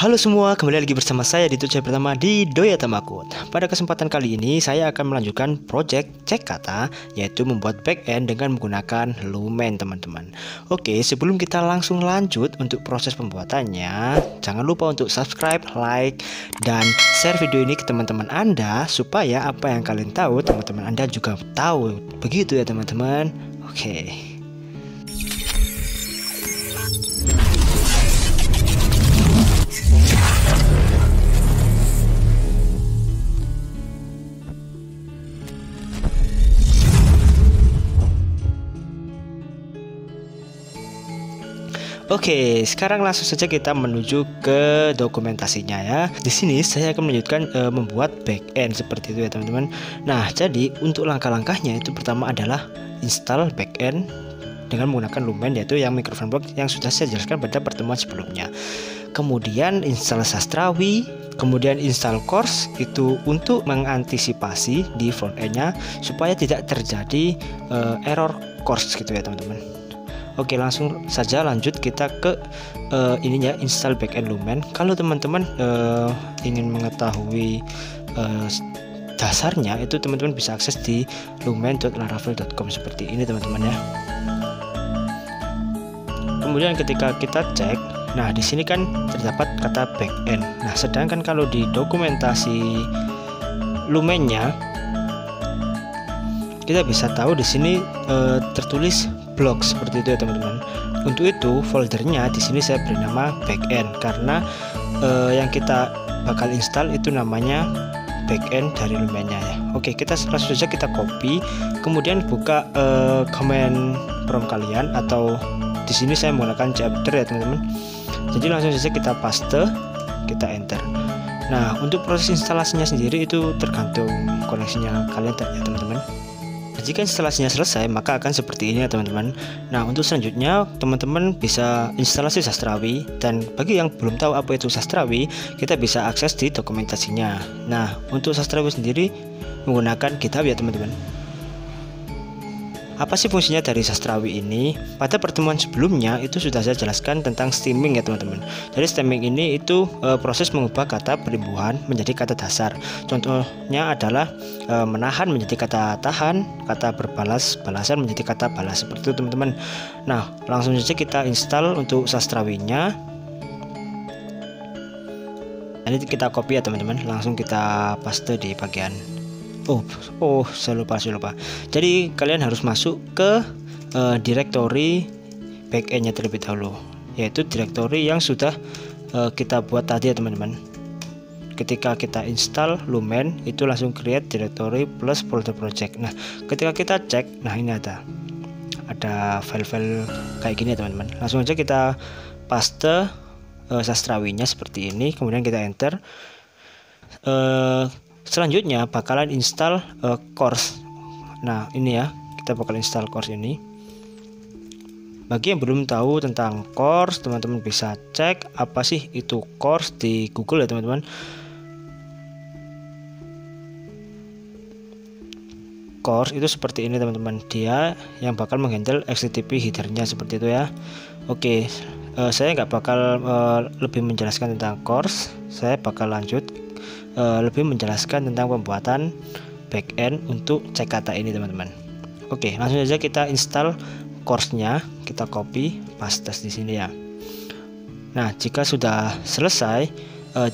Halo semua, kembali lagi bersama saya di tutorial pertama di Doya Tamakut. Pada kesempatan kali ini saya akan melanjutkan project cek kata, yaitu membuat backend dengan menggunakan Lumen teman-teman. Oke, sebelum kita langsung lanjut untuk proses pembuatannya, jangan lupa untuk subscribe, like, dan share video ini ke teman-teman Anda supaya apa yang kalian tahu teman-teman Anda juga tahu. Begitu ya teman-teman. Oke. Oke, sekarang langsung saja kita menuju ke dokumentasinya ya. Di sini saya akan melanjutkan membuat backend seperti itu ya teman-teman. Nah, jadi untuk langkah-langkahnya itu pertama adalah install backend dengan menggunakan Lumen, yaitu yang microframework yang sudah saya jelaskan pada pertemuan sebelumnya. Kemudian install Sastrawi, kemudian install Course itu untuk mengantisipasi di frontendnya supaya tidak terjadi error Course gitu ya teman-teman. Oke, langsung saja lanjut kita ke ininya, install backend Lumen. Kalau teman-teman ingin mengetahui dasarnya, itu teman-teman bisa akses di lumen.laravel.com seperti ini teman-teman ya. Kemudian ketika kita cek, nah di sini kan terdapat kata backend. Nah, sedangkan kalau di dokumentasi Lumennya kita bisa tahu di sini tertulis blog seperti itu ya teman-teman. Untuk itu foldernya di sini saya beri nama backend karena yang kita bakal install itu namanya backend dari Lumennya ya. Oke, kita langsung saja kita copy, kemudian buka command prompt kalian, atau di sini saya menggunakan chapter ya teman-teman. Jadi langsung saja kita paste, kita enter. Nah, untuk proses instalasinya sendiri itu tergantung koneksinya kalian ya teman-teman. Jika instalasinya selesai maka akan seperti ini ya teman-teman. Nah, untuk selanjutnya teman-teman bisa instalasi Sastrawi, dan bagi yang belum tahu apa itu Sastrawi, kita bisa akses di dokumentasinya. Nah, untuk Sastrawi sendiri menggunakan GitHub ya teman-teman. Apa sih fungsinya dari Sastrawi ini? Pada pertemuan sebelumnya itu sudah saya jelaskan tentang stemming ya teman-teman. Jadi stemming ini itu proses mengubah kata perimbuhan menjadi kata dasar. Contohnya adalah menahan menjadi kata tahan, kata balasan menjadi kata balas, seperti itu teman-teman. Nah, langsung saja kita install untuk Sastrawinya. Ini kita copy ya teman-teman, langsung kita paste di bagian saya lupa. Jadi kalian harus masuk ke direktori backendnya terlebih dahulu, yaitu direktori yang sudah kita buat tadi ya teman-teman. Ketika kita install Lumen itu langsung create directory plus folder project. Nah, ketika kita cek, nah ini ada file-file kayak gini ya teman-teman. Langsung aja kita paste Sastrawinya seperti ini, kemudian kita enter. Selanjutnya bakalan install course. Nah, ini ya, kita bakal install course ini. Bagi yang belum tahu tentang course, teman-teman bisa cek apa sih itu course di Google ya teman-teman. Course itu seperti ini teman-teman, dia yang bakal menghandle HTTP headernya seperti itu ya. Oke, saya nggak bakal lebih menjelaskan tentang course. Saya bakal lanjut lebih menjelaskan tentang pembuatan backend untuk cek kata ini teman-teman. Oke, langsung saja kita install course-nya, kita copy paste di sini ya. Nah, jika sudah selesai,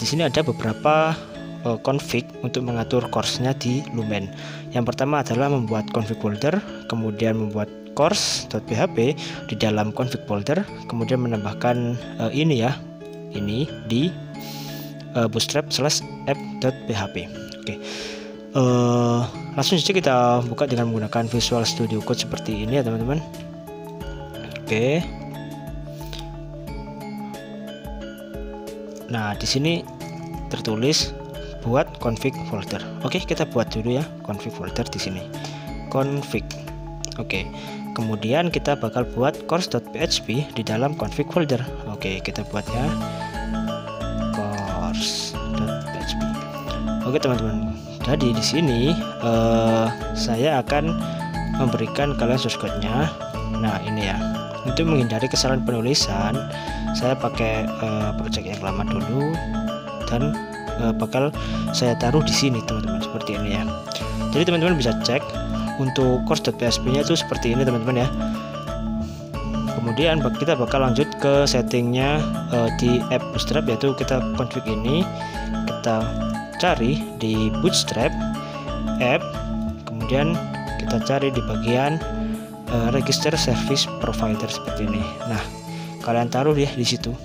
di sini ada beberapa config untuk mengatur course-nya di Lumen. Yang pertama adalah membuat config folder, kemudian membuat course.php di dalam config folder, kemudian menambahkan ini di bootstrap/app.php. Oke, langsung saja kita buka dengan menggunakan Visual Studio Code seperti ini ya teman-teman. Oke, nah di sini tertulis buat config folder. Oke, kita buat dulu ya config folder di sini. Config. Oke, kemudian kita bakal buat course.php di dalam config folder. Oke, kita buat ya. Course.php. Oke teman-teman, jadi di sini saya akan memberikan kalian source code-nya. Nah, ini ya, untuk menghindari kesalahan penulisan saya pakai project yang lama dulu dan bakal saya taruh di sini teman-teman, seperti ini ya. Jadi teman-teman bisa cek untuk course.php nya itu seperti ini teman-teman ya. Kemudian kita bakal lanjut ke settingnya di app Bootstrap, yaitu kita config ini, kita cari di Bootstrap app, kemudian kita cari di bagian register service provider seperti ini. Nah, kalian taruh ya di situ.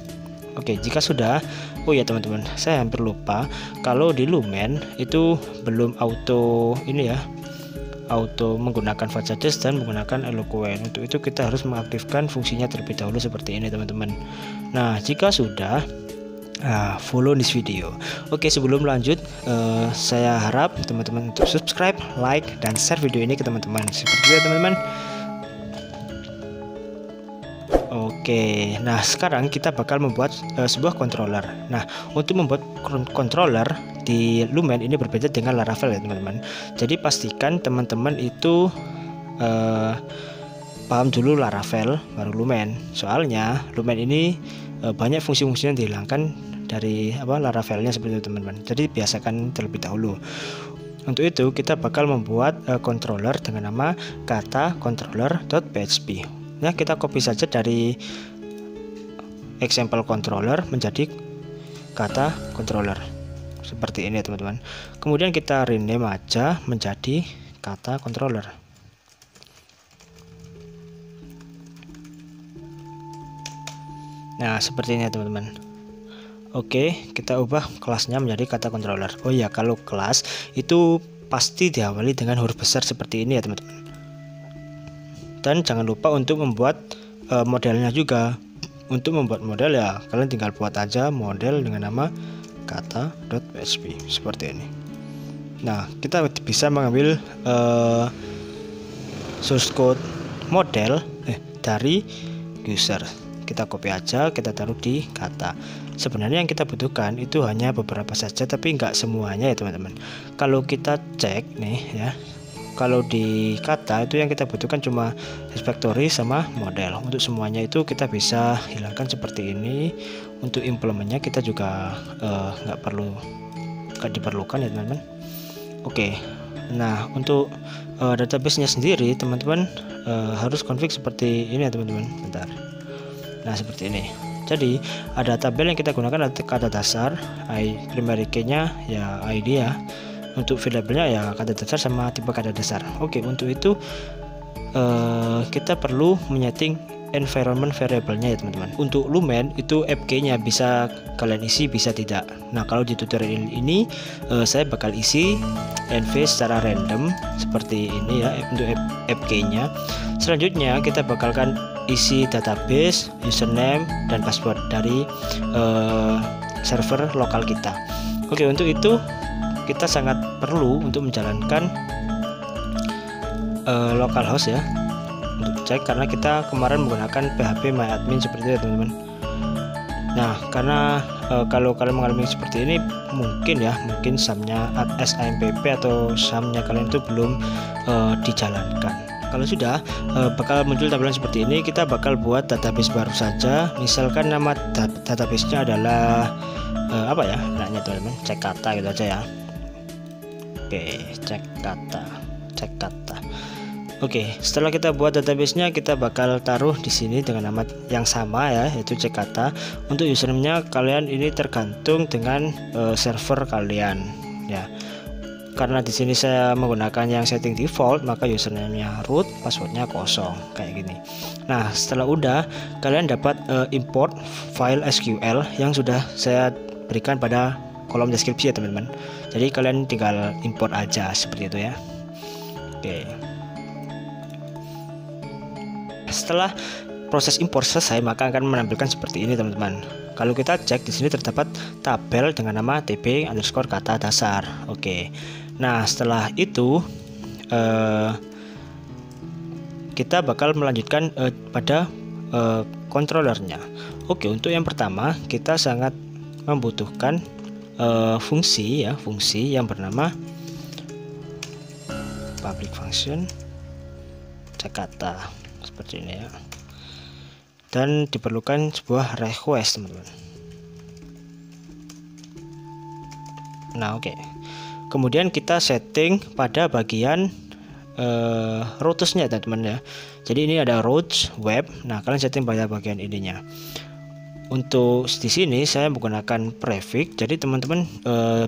Oke, jika sudah, oh ya teman-teman, saya hampir lupa kalau di Lumen itu belum auto ini ya, auto menggunakan Fastjs dan menggunakan Eloquent. Untuk itu kita harus mengaktifkan fungsinya terlebih dahulu seperti ini teman-teman. Nah, jika sudah, follow this video. Oke, sebelum lanjut, saya harap teman-teman untuk subscribe, like, dan share video ini ke teman-teman. Seperti itu teman-teman. Oke, nah sekarang kita bakal membuat sebuah controller. Nah, untuk membuat controller di Lumen ini berbeda dengan Laravel ya teman-teman. Jadi pastikan teman-teman itu paham dulu Laravel baru Lumen. Soalnya Lumen ini banyak fungsi-fungsi yang dihilangkan dari Laravelnya seperti itu teman-teman. Jadi biasakan terlebih dahulu. Untuk itu kita bakal membuat controller dengan nama kata controller.php. Nah, kita copy saja dari example controller menjadi kata controller seperti ini ya teman-teman. Kemudian kita rename aja menjadi kata controller. Nah, seperti ini ya teman-teman. Oke, kita ubah kelasnya menjadi kata controller. Oh ya, kalau kelas itu pasti diawali dengan huruf besar seperti ini ya teman-teman. Dan jangan lupa untuk membuat modelnya juga. Untuk membuat model ya kalian tinggal buat aja model dengan nama kata.php seperti ini. Nah, kita bisa mengambil source code model dari user. Kita copy aja, kita taruh di kata. Sebenarnya yang kita butuhkan itu hanya beberapa saja, tapi nggak semuanya ya teman-teman. Kalau kita cek nih ya, kalau di kata itu yang kita butuhkan cuma refactory sama model. Untuk semuanya itu kita bisa hilangkan seperti ini. Untuk implementnya kita juga nggak diperlukan ya teman-teman. Oke, nah untuk database-nya sendiri teman-teman harus config seperti ini ya teman-teman. Bentar. Nah, seperti ini. Jadi ada tabel yang kita gunakan adalah kata dasar, primary key-nya ya ID ya. Untuk variabelnya ya kata dasar sama tipe kata dasar. Oke, untuk itu kita perlu menyeting environment variabelnya ya teman-teman. Untuk Lumen itu fk-nya bisa kalian isi, bisa tidak. Nah, kalau di tutorial ini saya bakal isi env secara random seperti ini ya untuk fk-nya. Selanjutnya kita bakalkan isi database, username, dan password dari server lokal kita. Oke, untuk itu kita sangat perlu untuk menjalankan localhost ya untuk cek, karena kita kemarin menggunakan php myadmin seperti itu ya teman-teman. Nah, karena kalau kalian mengalami seperti ini mungkin SAM-nya SAMPP atau SAM-nya kalian itu belum dijalankan. Kalau sudah bakal muncul tampilan seperti ini. Kita bakal buat database baru saja. Misalkan nama database-nya adalah apa ya namanya teman-teman, cek kata gitu aja ya. Oke, cek kata. Oke, setelah kita buat database-nya, kita bakal taruh di sini dengan nama yang sama ya, yaitu cek kata. Untuk username-nya kalian ini tergantung dengan server kalian ya. Karena di sini saya menggunakan yang setting default, maka username-nya root, passwordnya kosong kayak gini. Nah, setelah udah, kalian dapat import file SQL yang sudah saya berikan pada kolom deskripsi ya teman-teman. Jadi kalian tinggal import aja seperti itu ya. Oke. Setelah proses import selesai, maka akan menampilkan seperti ini teman-teman. Kalau kita cek di sini terdapat tabel dengan nama tb_kata dasar. Oke. Nah, setelah itu kita bakal melanjutkan pada controllernya. Oke, untuk yang pertama kita sangat membutuhkan fungsi yang bernama public function cek kata seperti ini ya. dan diperlukan sebuah request teman-teman. Nah oke. Kemudian kita setting pada bagian routes-nya teman-teman ya. Jadi ini ada routes web. Nah kalian setting pada bagian ininya. Untuk di sini saya menggunakan prefix. Jadi teman-teman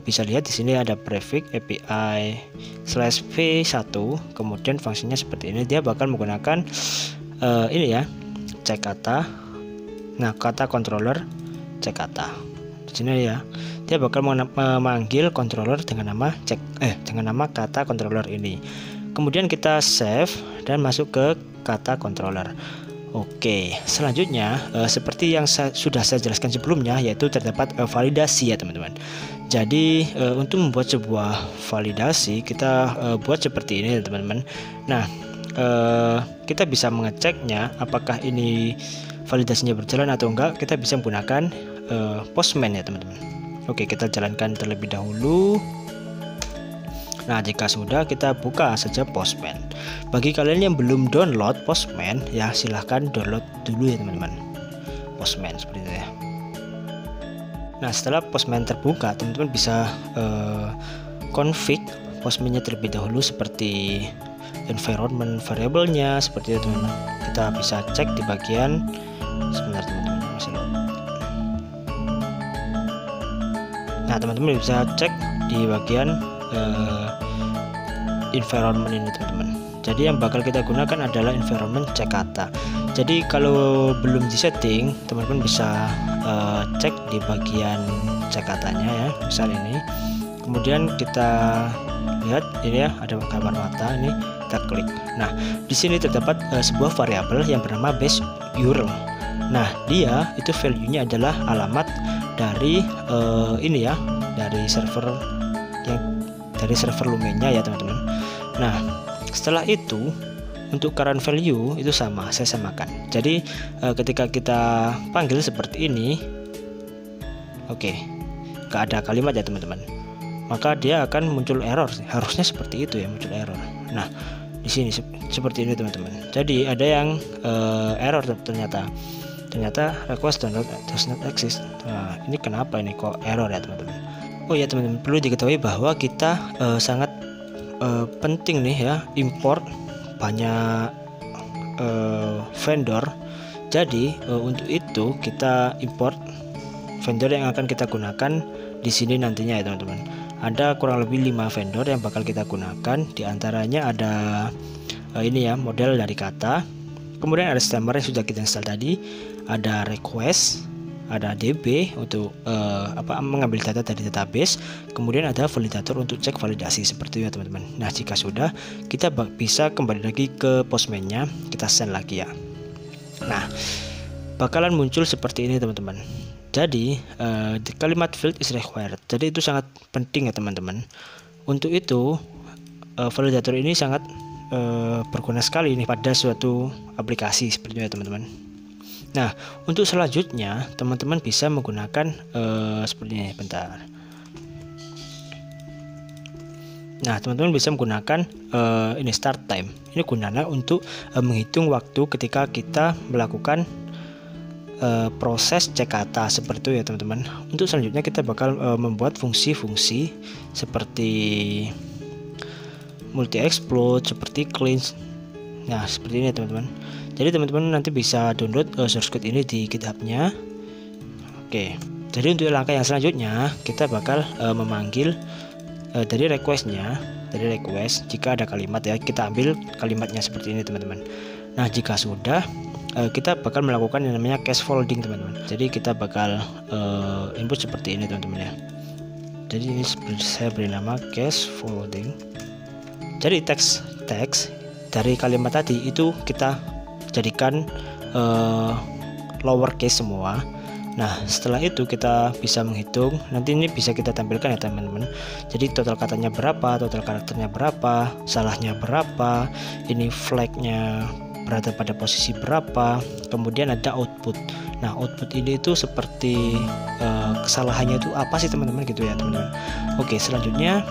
bisa lihat di sini ada prefix API /v1. Kemudian fungsinya seperti ini. Dia bakal menggunakan ini ya, cek kata. Nah kata controller cek kata. Di sini ya. Dia bakal memanggil controller dengan nama dengan nama kata controller ini. Kemudian kita save dan masuk ke kata controller. Oke, selanjutnya seperti yang sudah saya jelaskan sebelumnya, yaitu terdapat validasi ya teman-teman. Jadi untuk membuat sebuah validasi kita buat seperti ini teman-teman. Nah kita bisa mengeceknya apakah ini validasinya berjalan atau enggak. Kita bisa menggunakan Postman ya teman-teman. Oke, kita jalankan terlebih dahulu. Nah jika sudah, kita buka saja Postman. Bagi kalian yang belum download Postman ya silahkan download dulu ya teman-teman, Postman seperti itu ya. Nah setelah Postman terbuka, teman-teman bisa config Postman-nya terlebih dahulu, seperti environment variable-nya seperti itu teman-teman. Kita bisa cek di bagian, sebentar teman-teman, masih load. Nah teman-teman bisa cek di bagian environment ini teman-teman. Jadi yang bakal kita gunakan adalah environment cek kata. Jadi kalau belum disetting, teman-teman bisa cek di bagian cek katanya ya, misal ini. Kemudian kita lihat ini ya, ada gambar mata ini, kita klik. Nah di sini terdapat sebuah variabel yang bernama base URL. Nah dia itu value-nya adalah alamat dari ini ya, dari server Lumenya ya teman-teman. Nah setelah itu untuk current value itu sama, saya samakan. Jadi ketika kita panggil seperti ini, oke, gak ada kalimat ya teman-teman, maka dia akan muncul error. Harusnya seperti itu ya, muncul error. Nah di sini seperti ini teman-teman. Jadi ada yang error ternyata request does not exist. Nah ini kenapa ini kok error ya teman-teman? Oh ya teman-teman, perlu diketahui bahwa kita sangat penting nih ya import banyak vendor. Jadi untuk itu kita import vendor yang akan kita gunakan di sini nantinya ya teman-teman. Ada kurang lebih 5 vendor yang bakal kita gunakan. Di antaranya ada ini ya, model dari kata. Kemudian ada stemmer yang sudah kita install tadi. Ada request, ada DB untuk mengambil data dari database. Kemudian ada validator untuk cek validasi seperti itu ya teman-teman. Nah jika sudah, kita bisa kembali lagi ke Postman-nya, kita send lagi ya. Nah bakalan muncul seperti ini teman-teman. Jadi kalimat field is required. Jadi itu sangat penting ya teman-teman. Untuk itu validator ini sangat berguna sekali ini pada suatu aplikasi seperti itu ya teman-teman. Nah untuk selanjutnya teman-teman bisa menggunakan seperti ini, bentar. Nah teman-teman bisa menggunakan ini start time. Ini gunanya untuk menghitung waktu ketika kita melakukan proses cek kata seperti itu ya teman-teman. Untuk selanjutnya kita bakal membuat fungsi-fungsi seperti multi explode, seperti cleanse. Nah seperti ini ya teman-teman. Jadi teman-teman nanti bisa download source code ini di GitHub-nya. Oke. Jadi untuk langkah yang selanjutnya kita bakal memanggil dari request-nya, dari request jika ada kalimat ya, kita ambil kalimatnya seperti ini teman-teman. Nah jika sudah, kita bakal melakukan yang namanya case folding teman-teman. Jadi kita bakal input seperti ini teman-teman ya. Jadi ini saya beri nama case folding. Jadi teks dari kalimat tadi itu kita jadikan lowercase semua. Nah setelah itu kita bisa menghitung. Nanti ini bisa kita tampilkan ya teman-teman. Jadi total katanya berapa, total karakternya berapa, salahnya berapa, ini flagnya berada pada posisi berapa, kemudian ada output. Nah output ini itu seperti kesalahannya itu apa sih teman-teman gitu ya teman-teman. Oke, selanjutnya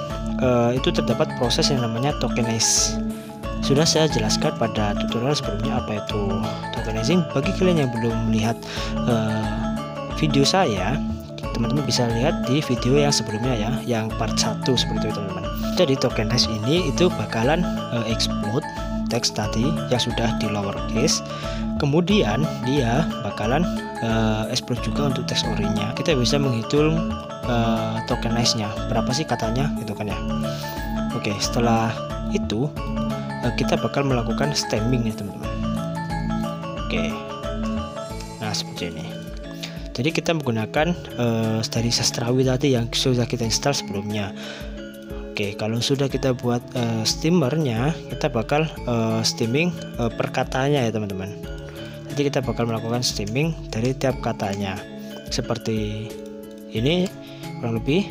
itu terdapat proses yang namanya tokenize. sudah saya jelaskan pada tutorial sebelumnya apa itu tokenizing. Bagi kalian yang belum melihat video saya, teman-teman bisa lihat di video yang sebelumnya ya, yang part 1 seperti itu teman-teman. Jadi tokenize ini itu bakalan explode teks tadi yang sudah di lowercase, kemudian dia bakalan explode juga untuk teks orinya. Kita bisa menghitung tokenize-nya berapa sih katanya gitu kan ya. Oke, setelah itu kita bakal melakukan stemming ya teman-teman. Oke, nah seperti ini. Jadi kita menggunakan dari Sastrawi tadi yang sudah kita install sebelumnya. Oke, kalau sudah kita buat steamernya, kita bakal steaming per katanya ya teman-teman. Jadi kita bakal melakukan steaming dari tiap katanya seperti ini kurang lebih.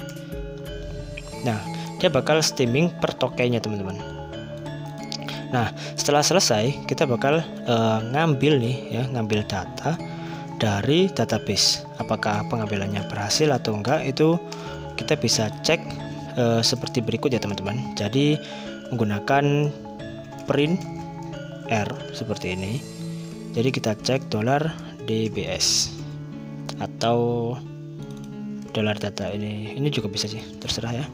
Nah, dia bakal steaming per tokennya teman-teman. Nah, setelah selesai kita bakal ngambil nih ya, ngambil data dari database. Apakah pengambilannya berhasil atau enggak, itu kita bisa cek seperti berikut ya teman-teman. Jadi menggunakan print R seperti ini. Jadi kita cek $DBS atau dollar data ini juga bisa sih, terserah ya.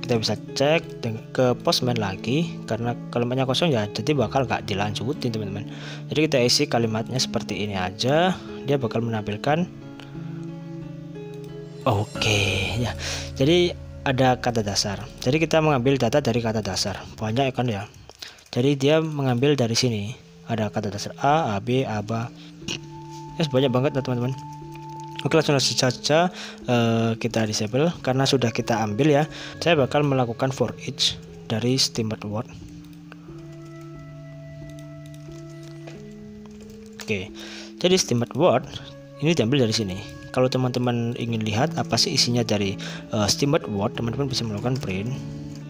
Kita bisa cek ke Postman lagi, karena kalimatnya kosong ya, jadi bakal nggak dilanjutin teman-teman. Jadi kita isi kalimatnya seperti ini aja, dia bakal menampilkan oke ya. Jadi ada kata dasar, jadi kita mengambil data dari kata dasar, banyak kan ya. Jadi dia mengambil dari sini, ada kata dasar A, B, ABA, banyak banget ya teman-teman. Oke, langsung saja kita disable karena sudah kita ambil ya. Saya bakal melakukan for each dari steamed word. Oke, jadi steamed word ini diambil dari sini. Kalau teman-teman ingin lihat apa sih isinya dari steamed word, teman-teman bisa melakukan print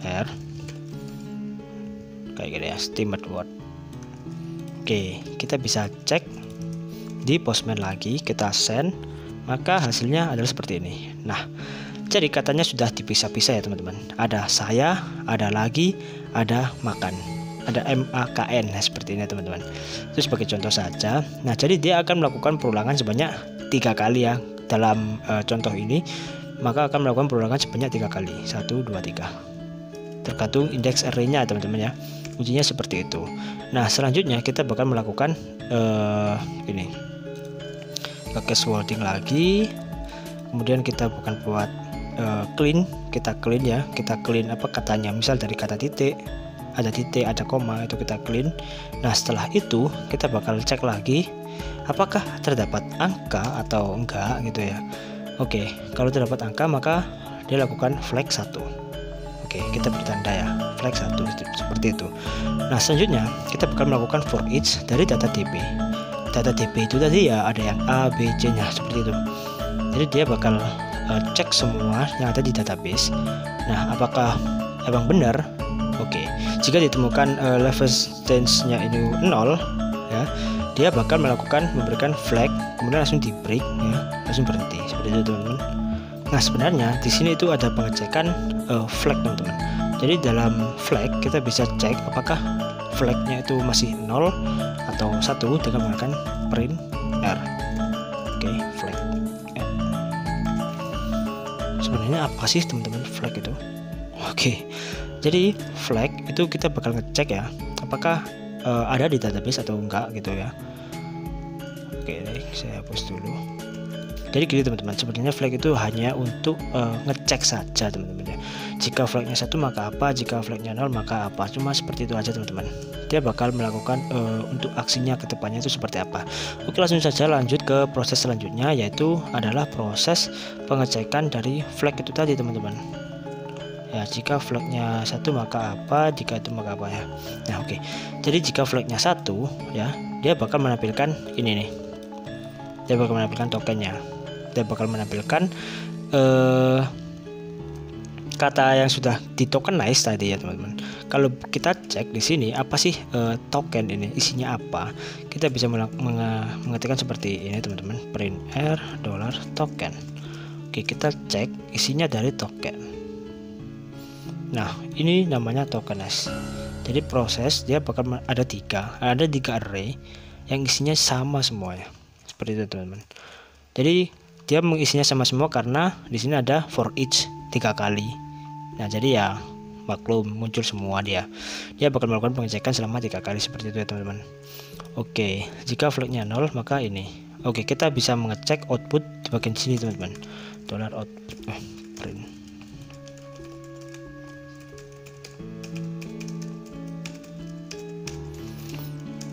R kayak gini ya, steamed word. Oke, kita bisa cek di Postman lagi, kita send, maka hasilnya adalah seperti ini. Nah, jadi katanya sudah dipisah-pisah ya teman-teman. Ada saya, ada lagi, ada makan, ada MAKN, nah, seperti ini teman-teman. Itu sebagai contoh saja. Nah, jadi dia akan melakukan perulangan sebanyak 3 kali ya dalam contoh ini, maka akan melakukan perulangan sebanyak 3 kali, 1, 2, 3, tergantung indeks array-nya teman-teman ya. Ujinya seperti itu. Nah, selanjutnya kita bakal melakukan ini case wording lagi, kemudian kita bukan buat clean, kita clean ya, kita clean apa katanya, misal dari kata titik, ada koma, itu kita clean. Nah, setelah itu kita bakal cek lagi apakah terdapat angka atau enggak gitu ya. Oke, kalau terdapat angka maka dia lakukan flag 1. Oke, kita beri tanda ya, flag 1 seperti itu. Nah, selanjutnya kita bakal melakukan for each dari data DB. Data DB itu tadi ya ada yang A, B, C nya seperti itu. Jadi dia bakal cek semua yang ada di database. Nah, apakah emang benar? Oke, jika ditemukan level change-nya ini 0 ya, dia bakal memberikan flag, kemudian langsung di break ya, langsung berhenti seperti itu teman-teman. Nah, sebenarnya di sini itu ada pengecekan flag teman-teman. Jadi dalam flag kita bisa cek apakah flagnya itu masih 0 atau 1 dengan menggunakan print R. Oke, flag. Sebenarnya apa sih teman-teman flag itu? Oke, jadi flag itu kita bakal ngecek ya, apakah ada di database atau enggak gitu ya. Oke, saya hapus dulu. Jadi gini teman-teman, sebenarnya flag itu hanya untuk ngecek saja teman-teman ya. Jika flagnya 1 maka apa, jika flagnya 0 maka apa, cuma seperti itu aja teman-teman. Dia bakal melakukan untuk aksinya ke depannya itu seperti apa. Oke, langsung saja lanjut ke proses selanjutnya, yaitu adalah proses pengecekan dari flag itu tadi teman-teman. Ya, jika flagnya 1 maka apa, jika itu maka apa ya. Nah, oke. Jadi jika flagnya 1 ya, dia bakal menampilkan ini nih. Dia bakal menampilkan tokennya. Dia bakal menampilkan kata yang sudah di tokenize tadi ya teman-teman. Kalau kita cek di sini apa sih token ini, isinya apa, kita bisa mengetikkan seperti ini teman-teman, print R $token. Oke, kita cek isinya dari token. Nah, ini namanya tokenize. Jadi proses dia bakal ada tiga array yang isinya sama semuanya. Seperti itu teman-teman. Jadi dia mengisinya sama semua karena di sini ada for each 3 kali. Nah, jadi ya maklum muncul semua dia. Dia bakal melakukan pengecekan selama 3 kali seperti itu ya teman-teman. Oke, jika flagnya 0 maka ini. Oke, kita bisa mengecek output di bagian sini teman-teman. $output print.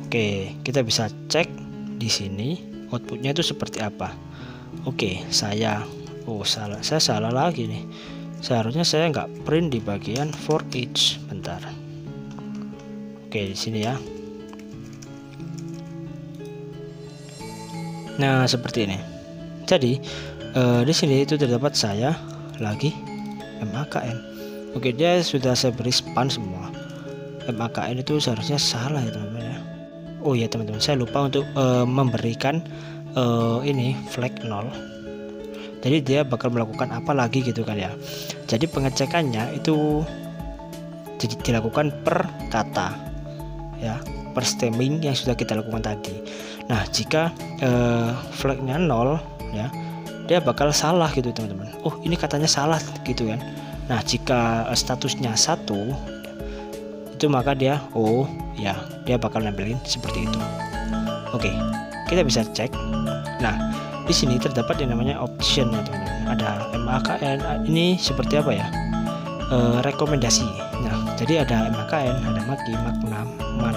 Oke, kita bisa cek di sini outputnya itu seperti apa. Oke, saya salah lagi nih. Seharusnya saya nggak print di bagian for each. Bentar. Oke, di sini ya. Nah, seperti ini. Jadi di sini itu terdapat saya lagi MAKN. Oke, dia sudah saya beri span semua. MAKN itu seharusnya salah ya teman-teman ya. Oh ya teman-teman, saya lupa untuk memberikan ini flag 0. Jadi dia bakal melakukan apa lagi gitu kan ya. Jadi pengecekannya itu dilakukan per kata ya, per stemming yang sudah kita lakukan tadi. Nah, jika flagnya 0 ya, dia bakal salah gitu teman-teman. Oh, ini katanya salah gitu kan. Nah, jika statusnya 1 itu maka dia ya, dia bakal nampilin seperti itu. Oke, kita bisa cek. Nah, di sini terdapat yang namanya option ya teman-teman. Ada MAKN, ini seperti apa ya? Rekomendasi. Nah, jadi ada MAKN, ada maki, makna, man,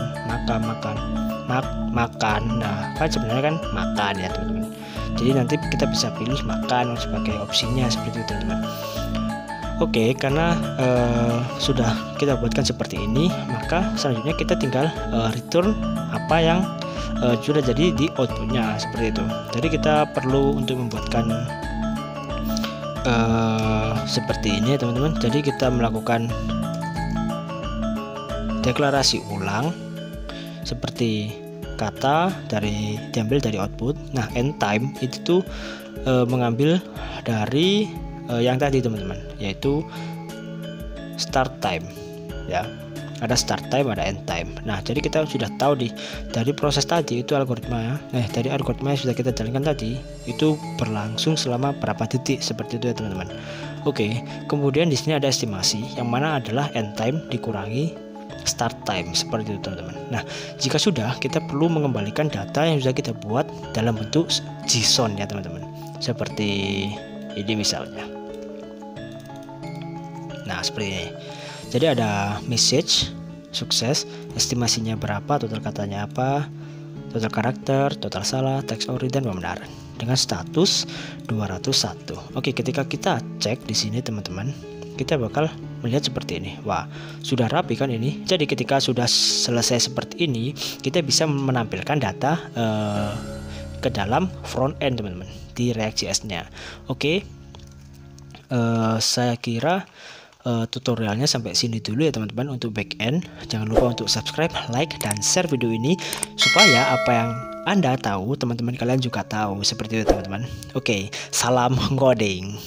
makan. Nah, kan sebenarnya kan makan ya teman-teman. Jadi nanti kita bisa pilih makan sebagai opsinya seperti itu teman-teman. Oke, karena sudah kita buatkan seperti ini, maka selanjutnya kita tinggal return apa yang sudah jadi di outputnya seperti itu. Jadi kita perlu untuk membuatkan seperti ini teman-teman. Jadi kita melakukan deklarasi ulang seperti kata diambil dari output. Nah, end time itu tuh mengambil dari yang tadi teman-teman, yaitu start time ya. Ada start time, ada end time. Nah, jadi kita sudah tahu dari proses tadi itu algoritma ya. Nah, dari algoritma yang sudah kita jalankan tadi itu berlangsung selama berapa detik seperti itu ya teman-teman. Oke, kemudian di sini ada estimasi yang mana adalah end time dikurangi start time seperti itu teman-teman. Nah, jika sudah, kita perlu mengembalikan data yang sudah kita buat dalam bentuk JSON ya teman-teman. Seperti ini misalnya. Nah, seperti ini. Jadi ada message sukses, estimasinya berapa, total katanya apa, total karakter, total salah, teks ori dan benar dengan status 201. Oke, ketika kita cek di sini teman-teman, kita bakal melihat seperti ini. Wah, sudah rapi kan ini. Jadi ketika sudah selesai seperti ini, kita bisa menampilkan data ke dalam front end teman-teman di React.js-nya. Oke, saya kira tutorialnya sampai sini dulu ya teman-teman untuk backend. Jangan lupa untuk subscribe, like, dan share video ini supaya apa yang Anda tahu teman-teman kalian juga tahu seperti itu teman-teman. Oke, salam coding.